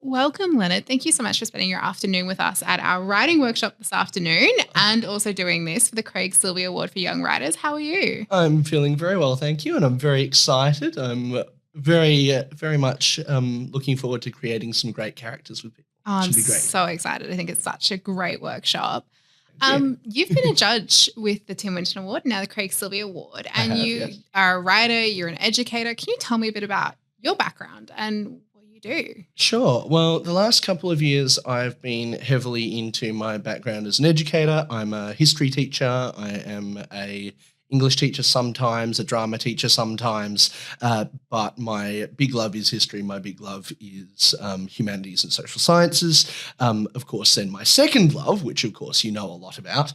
Welcome, Leonard. Thank you so much for spending your afternoon with us at our writing workshop this afternoon and also doing this for the Craig Silvey Award for Young Writers. How are you? I'm feeling very well, thank you, and I'm very excited. I'm very much looking forward to creating some great characters with people. Oh, I'm Should be great. so excited. I think it's such a great workshop. Thank you. You've been a judge with the Tim Winton Award, now the Craig Silvey Award, I and have, you yes. are a writer, you're an educator. Can you tell me a bit about your background and what you do? Sure. Well, the last couple of years I've been heavily into my background as an educator. I'm a history teacher. I am a English teacher sometimes, a drama teacher sometimes, but my big love is history. My big love is humanities and social sciences. Of course, then my second love, which of course you know a lot about,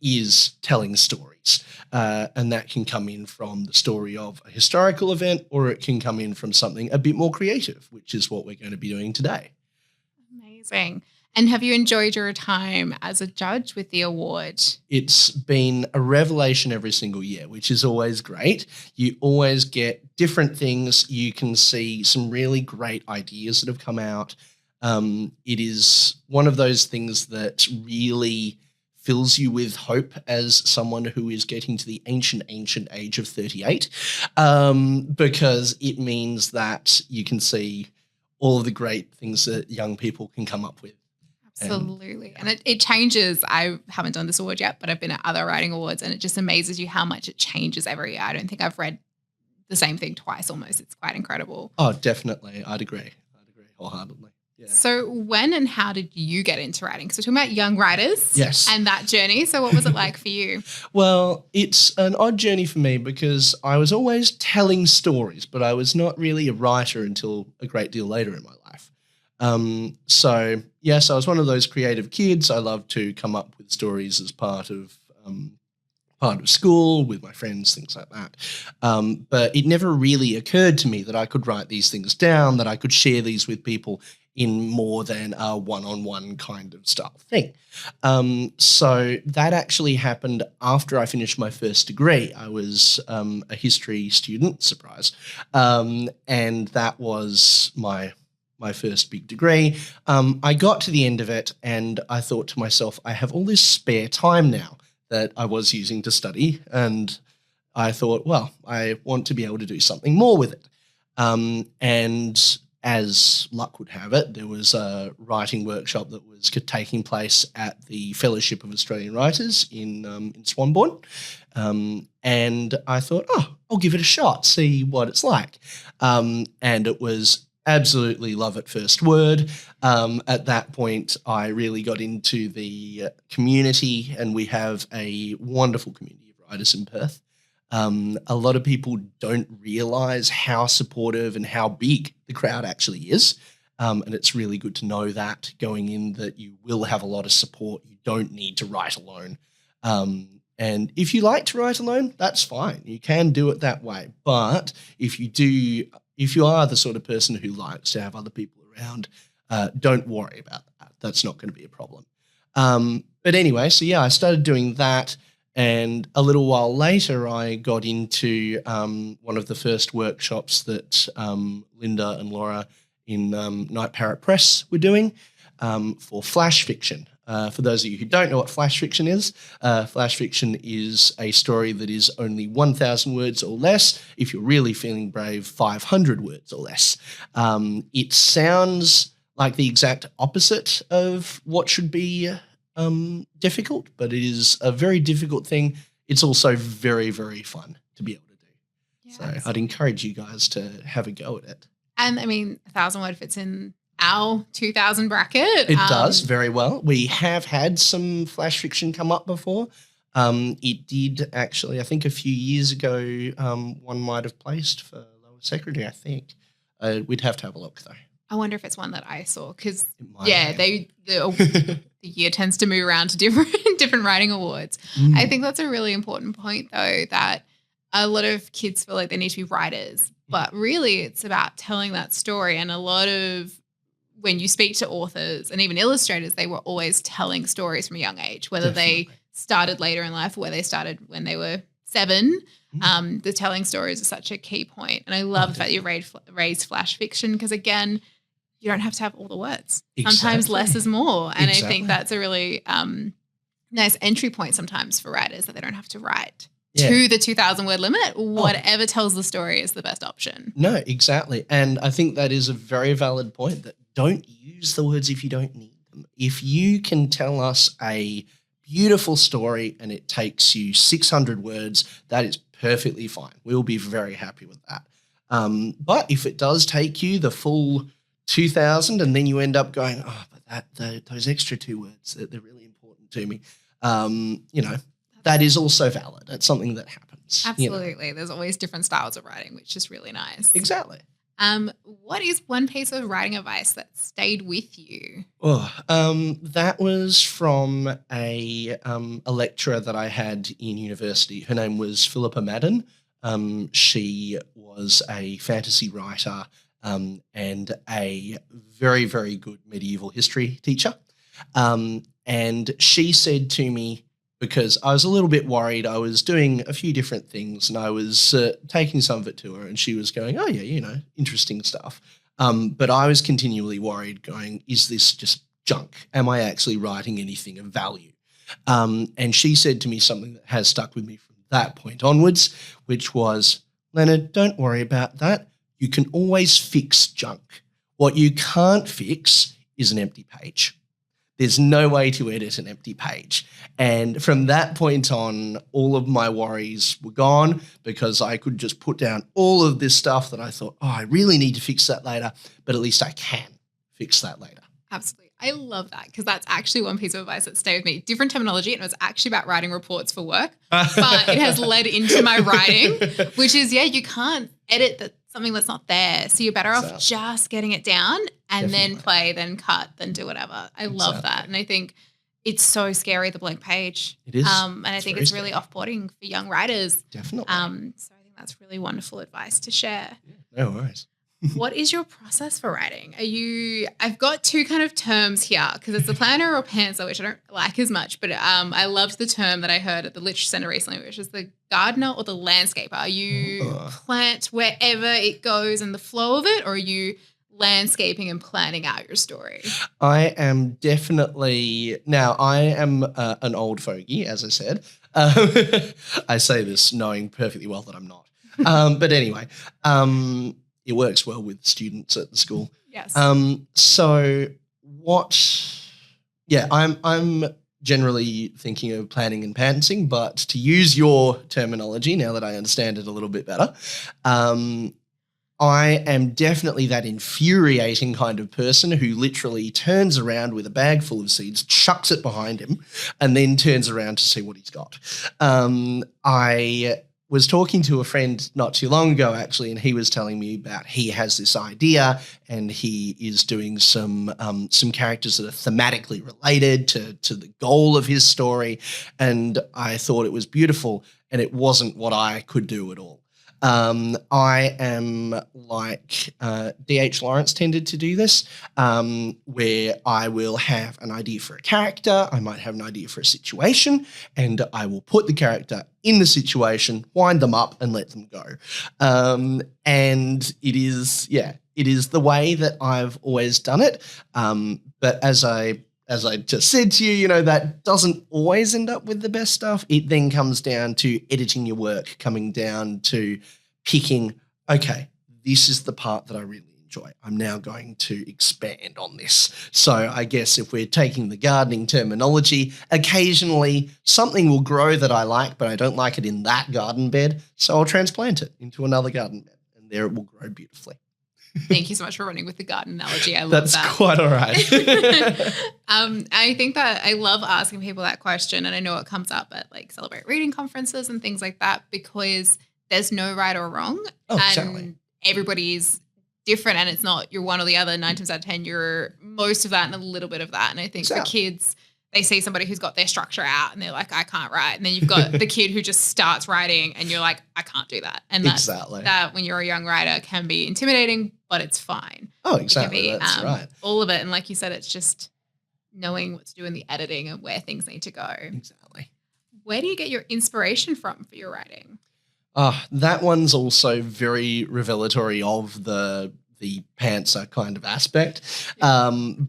is telling stories. And that can come in from the story of a historical event, or it can come in from something a bit more creative, which is what we're going to be doing today. Amazing. And have you enjoyed your time as a judge with the award? It's been a revelation every single year, which is always great. You always get different things. You can see some really great ideas that have come out. It is one of those things that really fills you with hope as someone who is getting to the ancient age of 38, because it means that you can see all of the great things that young people can come up with. Absolutely. And it changes. I haven't done this award yet, but I've been at other writing awards and it just amazes you how much it changes every year. I don't think I've read the same thing twice almost. It's quite incredible. Oh, definitely. I'd agree wholeheartedly. Yeah. So when and how did you get into writing? So we're talking about young writers, Yes, and that journey. So what was it like for you? Well, it's an odd journey for me because I was always telling stories, but I was not really a writer until a great deal later in my life. So yes, I was one of those creative kids. I loved to come up with stories as part of school with my friends, things like that. But it never really occurred to me that I could write these things down, that I could share these with people in more than a one-on-one kind of style thing. So that actually happened after I finished my first degree. I was a history student, surprise, and that was my first big degree. I got to the end of it and I thought to myself, I have all this spare time now that I was using to study, and I thought, well, I want to be able to do something more with it. And as luck would have it, there was a writing workshop that was taking place at the Fellowship of Australian Writers in Swanbourne. And I thought, oh, I'll give it a shot, see what it's like. And it was absolutely love at first word. At that point, I really got into the community, and we have a wonderful community of writers in Perth. A lot of people don't realise how supportive and how big the crowd actually is. And it's really good to know that going in, that you will have a lot of support. You don't need to write alone. And if you like to write alone, that's fine. You can do it that way. But if you are the sort of person who likes to have other people around, don't worry about that. That's not going to be a problem. But anyway, so yeah, I started doing that. And a little while later, I got into one of the first workshops that Linda and Laura in Night Parrot Press were doing for flash fiction. For those of you who don't know what flash fiction is a story that is only 1,000 words or less. If you're really feeling brave, 500 words or less. It sounds like the exact opposite of what should be difficult, but it is a very difficult thing. It's also very, very fun to be able to do. Yes. So I'd encourage you guys to have a go at it. And I mean, 1,000 word fits in our 2,000 bracket. It does very well. We have had some flash fiction come up before. It did actually, I think a few years ago, one might have placed for lower secondary, I think. We'd have to have a look though. I wonder if it's one that I saw because, have. the year tends to move around to different writing awards. I think that's a really important point, though, that a lot of kids feel like they need to be writers, but really it's about telling that story. And a lot of when you speak to authors and even illustrators, they were always telling stories from a young age, whether they started later in life or where they started when they were 7. The telling stories is such a key point. And I love the fact you raised flash fiction because, again, you don't have to have all the words. Exactly. Sometimes less is more. And Exactly. I think that's a really nice entry point sometimes for writers, that they don't have to write to the 2,000 word limit. Whatever tells the story is the best option. No, exactly. And I think that is a very valid point, that don't use the words if you don't need them. If you can tell us a beautiful story and it takes you 600 words, that is perfectly fine. We'll be very happy with that. But if it does take you the full 2,000 and then you end up going, oh, but those extra 2 words, they're really important to me, that is also valid. That's something that happens. Absolutely. There's always different styles of writing, which is really nice. Exactly. What is one piece of writing advice that stayed with you? That was from a lecturer that I had in university. Her name was Philippa Madden. She was a fantasy writer and a very, very good medieval history teacher. And she said to me, because I was a little bit worried, I was doing a few different things and I was taking some of it to her, and she was going, oh yeah, interesting stuff. But I was continually worried, going, is this just junk? Am I actually writing anything of value? And she said to me something that has stuck with me from that point onwards, which was, Leonard, don't worry about that. You can always fix junk. What you can't fix is an empty page. There's no way to edit an empty page. And from that point on, all of my worries were gone, because I could just put down all of this stuff that I thought, oh, I really need to fix that later, but at least I can fix that later. Absolutely. I love that, because that's actually one piece of advice that stayed with me. Different terminology, and it was actually about writing reports for work, but it has led into my writing, which is, you can't edit something that's not there. So you're better off just getting it down and then play, then cut, then do whatever. I love that. And I think it's so scary, the blank page. It is. And I think it's really off-putting for young writers. Definitely. So I think that's really wonderful advice to share. Yeah, no worries. What is your process for writing? I've got 2 kind of terms here, because it's the planner or pantser, which I don't like as much, but I loved the term that I heard at the Literature Centre recently, which is the gardener or the landscaper. You plant wherever it goes and the flow of it, or are you landscaping and planning out your story? I am definitely, now I am an old fogey, as I said. I say this knowing perfectly well that I'm not. But anyway, it works well with students at the school. Yes. I'm generally thinking of planning and pantsing, but to use your terminology, now that I understand it a little bit better, I am definitely that infuriating kind of person who literally turns around with a bag full of seeds, chucks it behind him, and then turns around to see what he's got. I was talking to a friend not too long ago, actually, and he was telling me about, he has this idea and he is doing some characters that are thematically related to the goal of his story. And I thought it was beautiful, and it wasn't what I could do at all. I am like D.H. Lawrence tended to do this, where I will have an idea for a character, I might have an idea for a situation, and I will put the character in the situation, wind them up, and let them go. And it is the way that I've always done it. But as I just said to you, that doesn't always end up with the best stuff. It then comes down to editing your work, coming down to picking, okay, this is the part that I really enjoy. I'm now going to expand on this. So I guess if we're taking the gardening terminology, occasionally something will grow that I like, but I don't like it in that garden bed. So I'll transplant it into another garden bed, and there it will grow beautifully. Thank you so much for running with the garden analogy. I love that. That's quite all right. I think that I love asking people that question, and I know it comes up at like Celebrate Reading conferences and things like that, because there's no right or wrong. Exactly. Everybody's different, and it's not you're one or the other. 9 times out of 10, you're most of that and a little bit of that. And I think for kids, they see somebody who's got their structure out and they're like, I can't write. And then you've got the kid who just starts writing and you're like, I can't do that. And that when you're a young writer can be intimidating, but it's fine. Oh, exactly. That's right. All of it. And like you said, it's just knowing what to do in the editing and where things need to go. Exactly. Where do you get your inspiration from for your writing? That one's also very revelatory of the the pantser kind of aspect,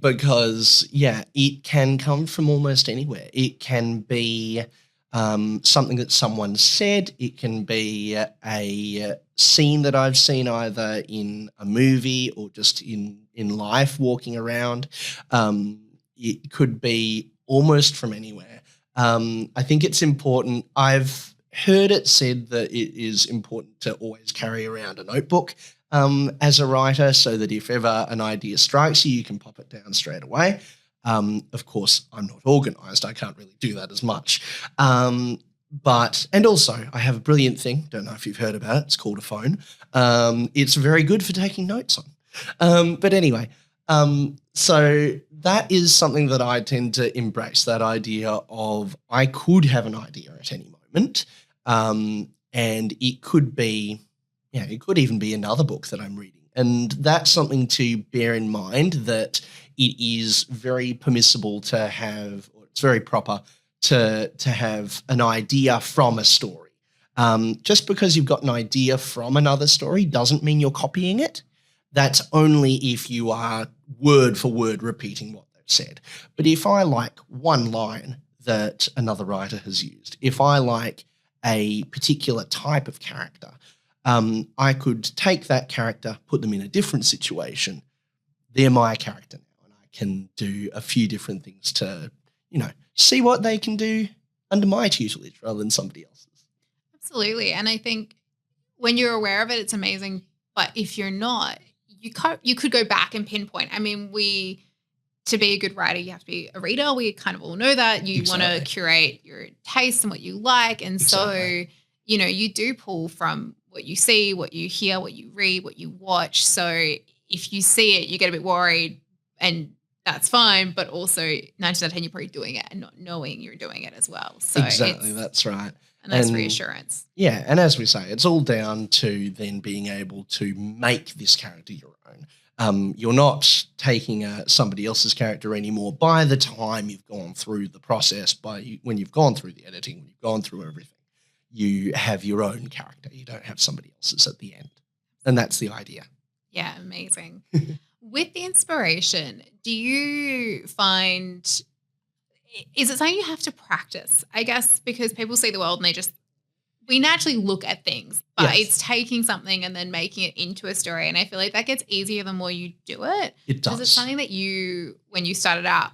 because it can come from almost anywhere. It can be something that someone said. It can be a scene that I've seen either in a movie or just in life walking around. It could be almost from anywhere. I think it's important. I've heard it said that it is important to always carry around a notebook as a writer, so that if ever an idea strikes you, you can pop it down straight away. Of course, I'm not organised. I can't really do that as much. And also, I have a brilliant thing. Don't know if you've heard about it. It's called a phone. It's very good for taking notes on. But anyway, so that is something that I tend to embrace, that idea of I could have an idea at any moment. And it could be, it could even be another book that I'm reading. And that's something to bear in mind, that it is very permissible to have, or it's very proper to have an idea from a story. Just because you've got an idea from another story doesn't mean you're copying it. That's only if you are word for word repeating what they've said. But if I like one line that another writer has used, if I like a particular type of character, I could take that character, put them in a different situation. They're my character now, and I can do a few different things to, see what they can do under my tutelage rather than somebody else's. Absolutely. And I think when you're aware of it, it's amazing. But if you're not, you could go back and pinpoint. I mean, to be a good writer, you have to be a reader. We kind of all know that. You want to curate your taste and what you like. And so, you do pull from what you see, what you hear, what you read, what you watch. So if you see it, you get a bit worried, and that's fine. But also 9 out of 10, you're probably doing it and not knowing you're doing it as well. So exactly, that's right. And that's reassurance. Yeah, and as we say, it's all down to then being able to make this character your own. You're not taking somebody else's character anymore by the time you've gone through the process, when you've gone through the editing, when you've gone through everything. You have your own character. You don't have somebody else's at the end. And that's the idea. Yeah, amazing. With the inspiration, do you find, is it something you have to practice? I guess because people see the world and we naturally look at things, but it's taking something and then making it into a story. And I feel like that gets easier the more you do it. It does. Is it something that when you started out,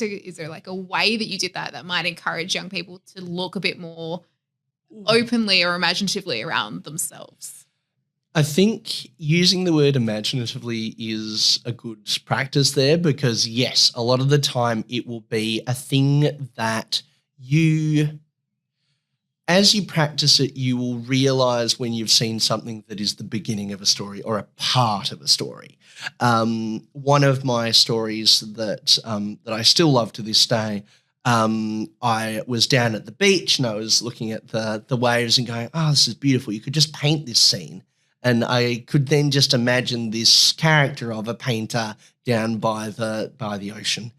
is there like a way that you did that might encourage young people to look a bit more openly or imaginatively around themselves? I think using the word imaginatively is a good practice there, because yes, a lot of the time it will be a thing that as you practice it, you will realize when you've seen something that is the beginning of a story or a part of a story. One of my stories that I still love to this day, I was down at the beach and I was looking at the waves and going, oh, this is beautiful. You could just paint this scene. And I could then just imagine this character of a painter down by the ocean,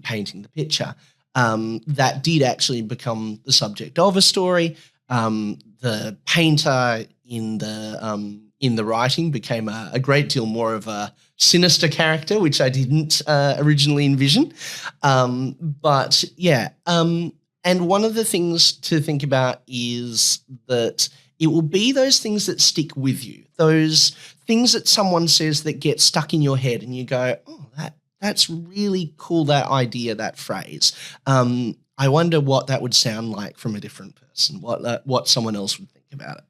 painting the picture. That did actually become the subject of a story. The painter in the writing became a great deal more of a sinister character, which I didn't originally envision. But yeah, and one of the things to think about is that it will be those things that stick with you, those things that someone says that get stuck in your head and you go, oh, that's really cool, that idea, that phrase. I wonder what that would sound like from a different person, what someone else would think about it.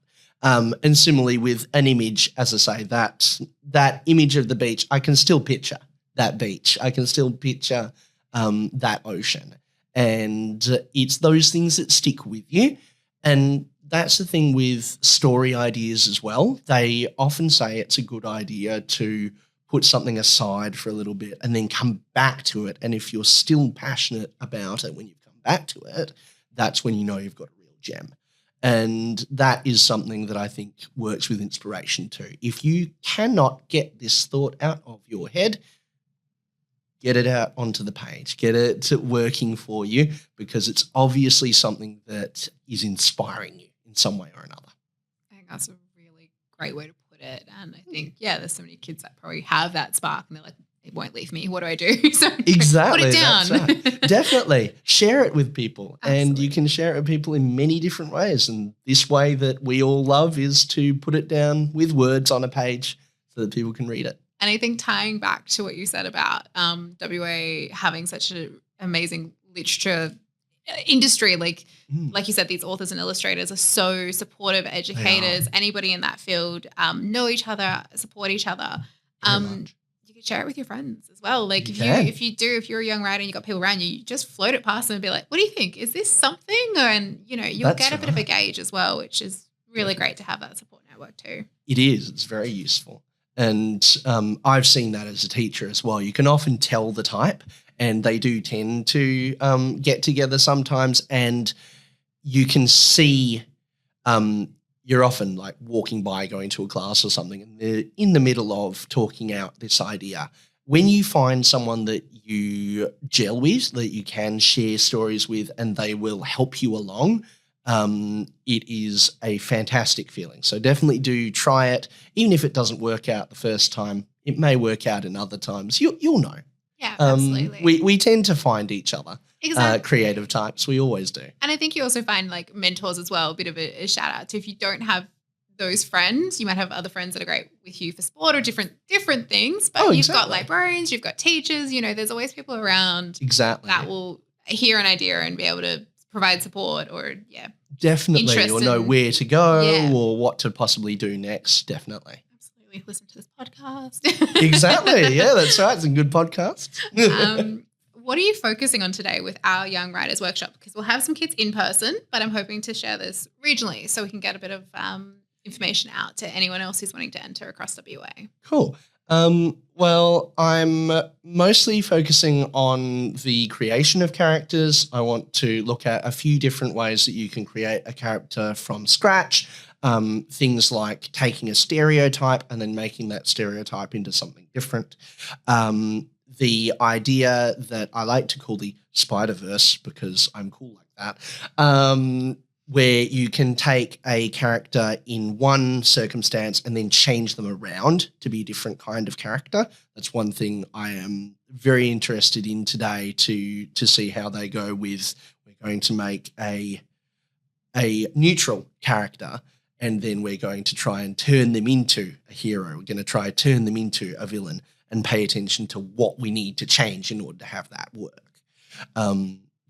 And similarly with an image, as I say, that image of the beach, I can still picture that beach. I can still picture that ocean. And it's those things that stick with you. And that's the thing with story ideas as well. They often say it's a good idea to put something aside for a little bit and then come back to it. And if you're still passionate about it when you've come back to it, that's when you know you've got a real gem. And that is something that I think works with inspiration too. If you cannot get this thought out of your head, get it out onto the page, get it working for you, because it's obviously something that is inspiring you in some way or another. I think that's a really great way to put put it. And I think, there's so many kids that probably have that spark and they're like, it won't leave me. What do I do? So exactly. put it down. That's right. Definitely share it with people. Absolutely. And you can share it with people in many different ways. And this way that we all love is to put it down with words on a page so that people can read it. And I think tying back to what you said about WA having such an amazing literature industry, like you said, these authors and illustrators are so supportive, educators, anybody in that field know each other, support each other. You can share it with your friends as well. Like if you're a young writer and you got people around you, you just float it past them and be like, what do you think? Is this something? And you'll get a bit of a gauge as well, which is really great to have that support network too. It is. It's very useful. And I've seen that as a teacher as well. You can often tell the type, and they do tend to get together sometimes, and you can see you're often like walking by, going to a class or something, and they're in the middle of talking out this idea. When you find someone that you gel with, that you can share stories with, and they will help you along, it is a fantastic feeling. So definitely do try it. Even if it doesn't work out the first time, it may work out in other times. You'll know. Yeah, absolutely. We tend to find each other. Exactly. Creative types. We always do. And I think you also find like mentors as well, a bit of a shout out to if you don't have those friends, you might have other friends that are great with you for sport or different things, but you've got librarians, you've got teachers, there's always people around that will hear an idea and be able to provide support or definitely, or know where to go or what to possibly do next. Definitely. Absolutely. Listen to this podcast. Exactly. Yeah, that's right. It's a good podcast. What are you focusing on today with our Young Writers Workshop? Because we'll have some kids in person, but I'm hoping to share this regionally so we can get a bit of information out to anyone else who's wanting to enter across WA. Cool. Well, I'm mostly focusing on the creation of characters. I want to look at a few different ways that you can create a character from scratch. Things like taking a stereotype and then making that stereotype into something different. The idea that I like to call the Spider-Verse, because I'm cool like that, where you can take a character in one circumstance and then change them around to be a different kind of character. That's one thing I am very interested in today to see how they go with. We're going to make a neutral character, and then we're going to try and turn them into a hero. We're going to try and turn them into a villain and pay attention to what we need to change in order to have that work.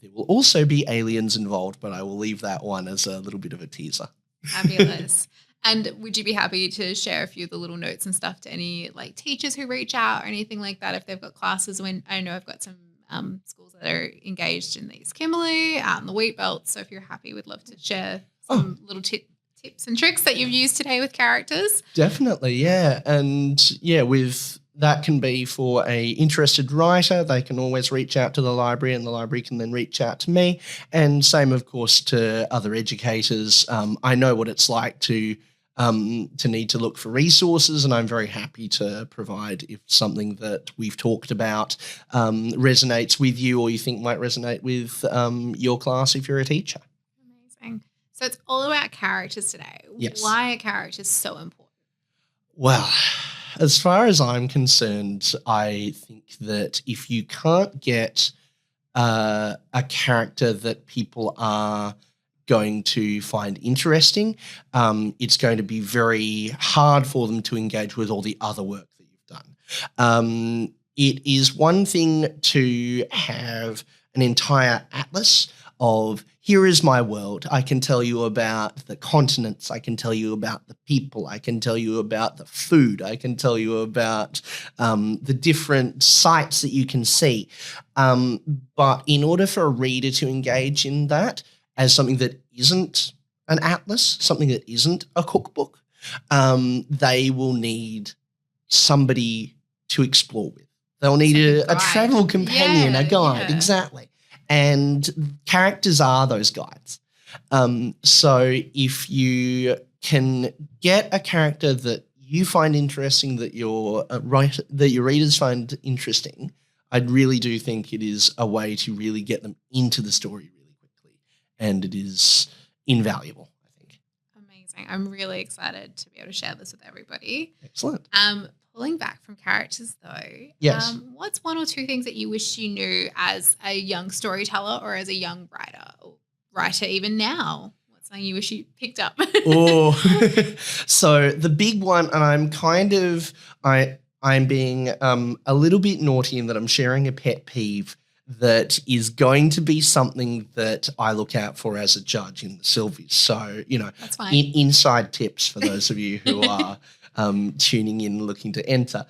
There will also be aliens involved, but I will leave that one as a little bit of a teaser. Fabulous. And would you be happy to share a few of the little notes and stuff to any like teachers who reach out or anything like that if they've got classes? When I know I've got some schools that are engaged in the East Kimberley, out in the Wheat Belt. So if you're happy, we'd love to share some little tips and tricks that you've used today with characters. Definitely, yeah. And with that can be for a interested writer. They can always reach out to the library, and the library can then reach out to me. And same, of course, to other educators. I know what it's like to need to look for resources, and I'm very happy to provide if something that we've talked about resonates with you, or you think might resonate with your class if you're a teacher. Amazing. So it's all about characters today. Yes. Why are characters so important? Well, as far as I'm concerned, I think that if you can't get a character that people are going to find interesting, it's going to be very hard for them to engage with all the other work that you've done. It is one thing to have an entire atlas of, here is my world. I can tell you about the continents. I can tell you about the people. I can tell you about the food. I can tell you about the different sites that you can see. But in order for a reader to engage in that as something that isn't an atlas, something that isn't a cookbook, they will need somebody to explore with. They'll need a travel companion, a guide, exactly. And characters are those guides. So if you can get a character that you find interesting, that your readers find interesting, I really do think it is a way to really get them into the story really quickly, and it is invaluable, I think. saying. I'm really excited to be able to share this with everybody. Excellent. Pulling back from characters though, Yes. What's one or two things that you wish you knew as a young storyteller or as a young writer even now? What's something you wish you picked up? Oh, so the big one, and I'm being a little bit naughty in that I'm sharing a pet peeve that is going to be something that I look out for as a judge in the Silvies. So, That's fine. Inside tips for those of you who are tuning in, looking to enter.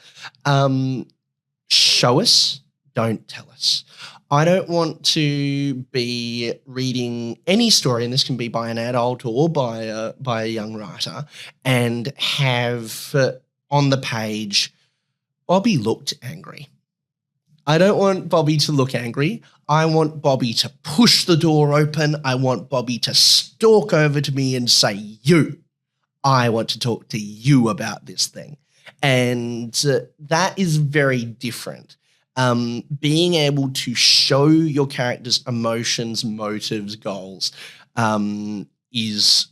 Show us, don't tell us. I don't want to be reading any story, and this can be by an adult or by a young writer, and have on the page, Bobby looked angry. I don't want Bobby to look angry. I want Bobby to push the door open. I want Bobby to stalk over to me and say, I want to talk to you about this thing. And that is very different. Being able to show your character's emotions, motives, goals is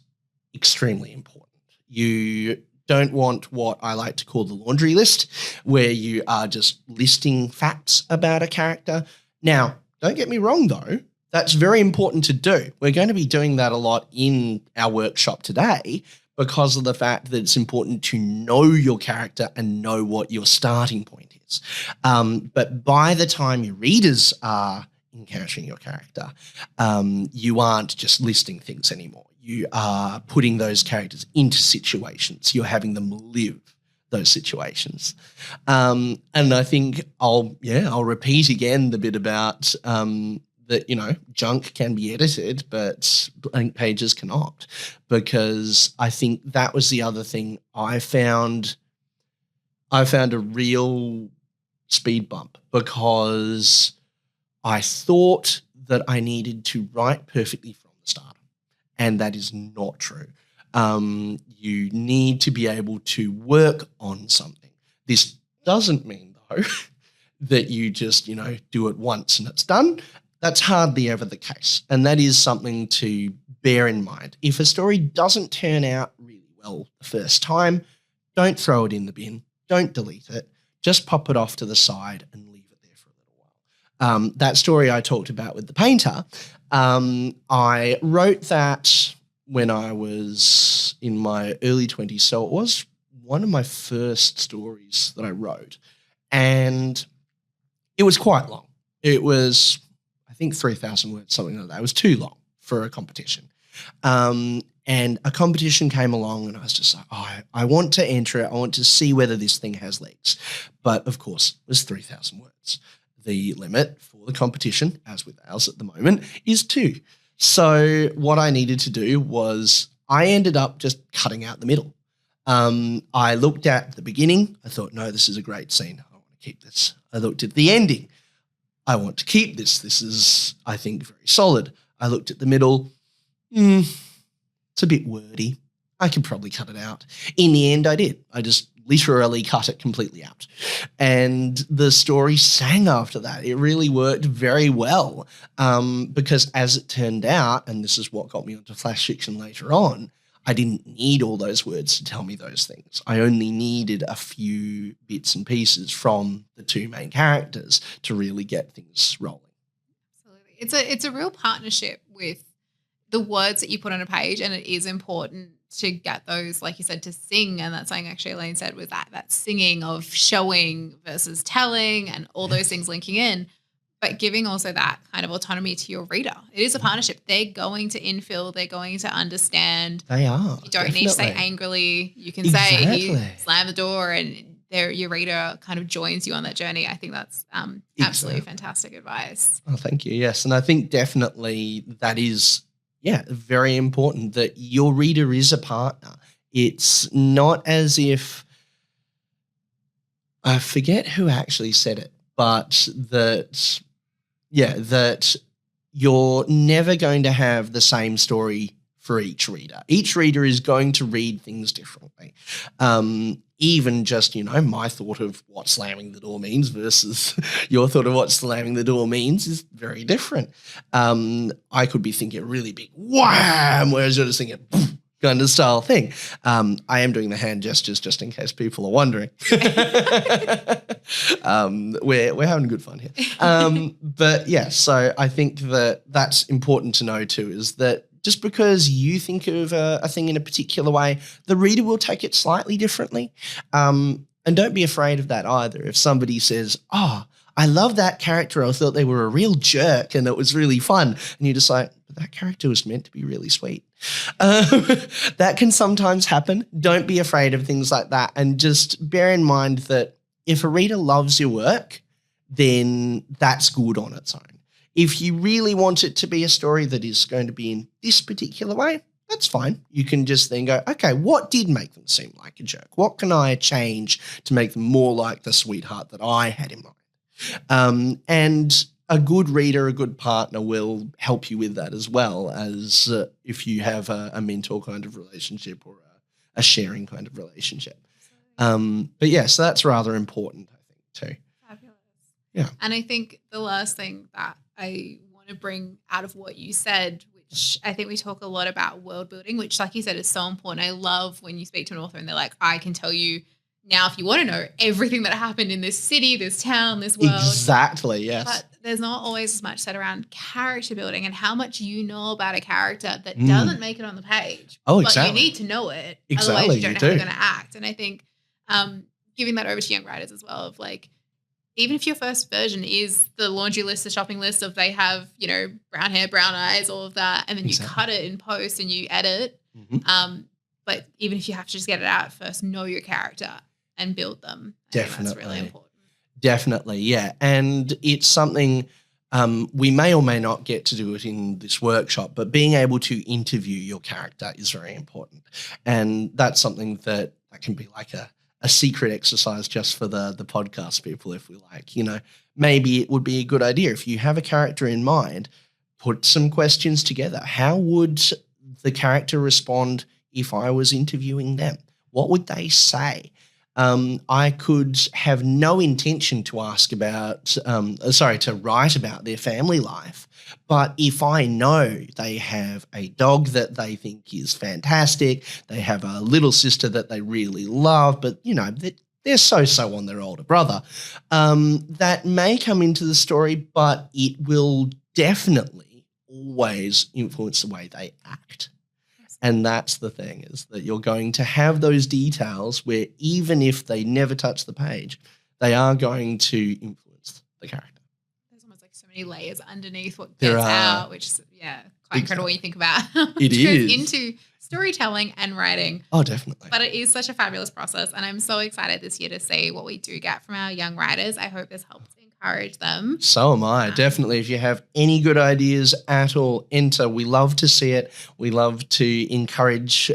extremely important. You don't want what I like to call the laundry list, where you are just listing facts about a character. Now, don't get me wrong, though. That's very important to do. We're going to be doing that a lot in our workshop today because of the fact that it's important to know your character and know what your starting point is. But by the time your readers are encountering your character, you aren't just listing things anymore. You are putting those characters into situations. You're having them live those situations. And I think I'll repeat again the bit about that, junk can be edited, but blank pages cannot, because I think that was the other thing I found a real speed bump, because I thought that I needed to write perfectly from the start. And that is not true. You need to be able to work on something. This doesn't mean, though, that you just, do it once and it's done. That's hardly ever the case. And that is something to bear in mind. If a story doesn't turn out really well the first time, don't throw it in the bin. Don't delete it. Just pop it off to the side and leave it there for a little while. That story I talked about with the painter, I wrote that when I was in my early 20s, so it was one of my first stories that I wrote, and it was quite long. It was, I think, 3,000 words, something like that. It was too long for a competition. And a competition came along and I was just like, I want to enter it. I want to see whether this thing has legs. But, of course, it was 3,000 words. The limit for the competition, as with ours at the moment, is 2. So what I needed to do was I ended up just cutting out the middle. I looked at the beginning. I thought, no, this is a great scene. I want to keep this. I looked at the ending. I want to keep this. This is, I think, very solid. I looked at the middle. It's a bit wordy. I could probably cut it out. In the end, I did. I just literally cut it completely out. And the story sang after that. It really worked very well, because as it turned out, and this is what got me onto flash fiction later on, I didn't need all those words to tell me those things. I only needed a few bits and pieces from the 2 main characters to really get things rolling. Absolutely. It's a real partnership with the words that you put on a page, and it is important to get those, like you said, to sing. And that's something actually Elaine said, was that singing of showing versus telling and all those things linking in, but giving also that kind of autonomy to your reader. It is a partnership. They're going to infill. They're going to understand. They are. You don't need to say angrily. You can say he slammed the door, and your reader kind of joins you on that journey. I think that's absolutely fantastic advice. Oh, thank you. Yes. And I think definitely that is, very important, that your reader is a partner. It's not as if, I forget who actually said it, but that you're never going to have the same story for each reader. Each reader is going to read things differently. Even just, my thought of what slamming the door means versus your thought of what slamming the door means is very different. I could be thinking a really big wham, whereas you're just thinking, kind of style thing. I am doing the hand gestures just in case people are wondering. We're having good fun here. But yeah, so I think that that's important to know too, is that just because you think of a thing in a particular way, the reader will take it slightly differently. And don't be afraid of that either. If somebody says, oh, I love that character, I thought they were a real jerk and it was really fun, and you decide, but that character was meant to be really sweet. That can sometimes happen. Don't be afraid of things like that, and just bear in mind that if a reader loves your work, then that's good on its own. If you really want it to be a story that is going to be in this particular way, that's fine. You can just then go, okay, what did make them seem like a jerk? What can I change to make them more like the sweetheart that I had in mind? And a good reader, a good partner will help you with that, as well as if you have a mentor kind of relationship or a sharing kind of relationship. But yeah, so that's rather important, I think, too. Fabulous. Yeah. And I think the last thing that I want to bring out of what you said, which I think we talk a lot about world building, which, like you said, is so important. I love when you speak to an author and they're like, I can tell you now, if you want to know everything that happened in this city, this town, this world. Exactly, yes. But there's not always as much said around character building and how much you know about a character that doesn't make it on the page. Oh, exactly. But you need to know it. Exactly, Otherwise, you don't know how you're going to act. And I think giving that over to young writers as well, of like, even if your first version is the laundry list, the shopping list of they have, you know, brown hair, brown eyes, all of that, and then you cut it in post and you edit. But even if you have to just get it out first, know your character and build them. Definitely. That's really important. Definitely, yeah. And it's something we may or may not get to do it in this workshop, but being able to interview your character is very important. And that's something that can be like a secret exercise just for the podcast people, if we like. You know, maybe it would be a good idea if you have a character in mind, put some questions together. How would the character respond if I was interviewing them? What would they say? I could have no intention to to write about their family life. But if I know they have a dog that they think is fantastic, they have a little sister that they really love, but, you know, they're so-so on their older brother, that may come into the story, but it will definitely always influence the way they act. And that's the thing, is that you're going to have those details where even if they never touch the page, they are going to influence the character. There's almost like so many layers underneath what gets out, which is, quite incredible when you think about it is. Goes into storytelling and writing. Oh, definitely. But it is such a fabulous process, and I'm so excited this year to see what we do get from our young writers. I hope this helps encourage them. So am I. Definitely. If you have any good ideas at all, enter. We love to see it. We love to encourage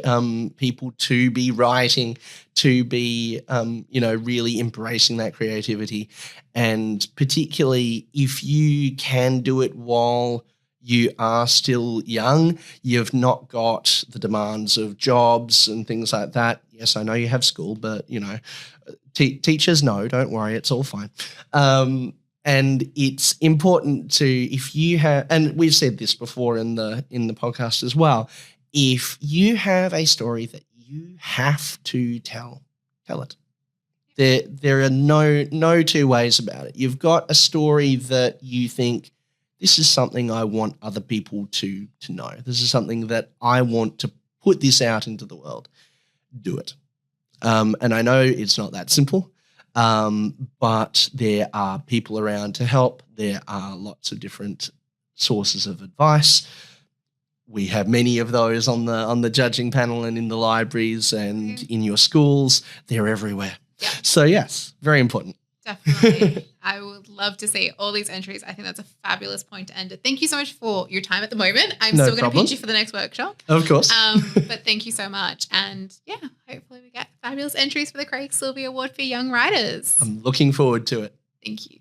people to be writing, to be, really embracing that creativity. And particularly if you can do it while you are still young, you've not got the demands of jobs and things like that. Yes, I know you have school, but, teachers know, don't worry, it's all fine. And it's important to, if you have, and we've said this before in the podcast as well, if you have a story that you have to tell it. There are no two ways about it. You've got a story that you think, this is something I want other people to know. This is something that I want to put this out into the world. Do it. And I know it's not that simple, but there are people around to help. There are lots of different sources of advice. We have many of those on the judging panel and in the libraries and in your schools. They're everywhere. Yeah. So yes, very important. Definitely. I would love to see all these entries. I think that's a fabulous point to end it. Thank you so much for your time at the moment. I'm still going to pinch you for the next workshop. Of course. But thank you so much. And hopefully we get fabulous entries for the Craig Silvey Award for Young Writers. I'm looking forward to it. Thank you.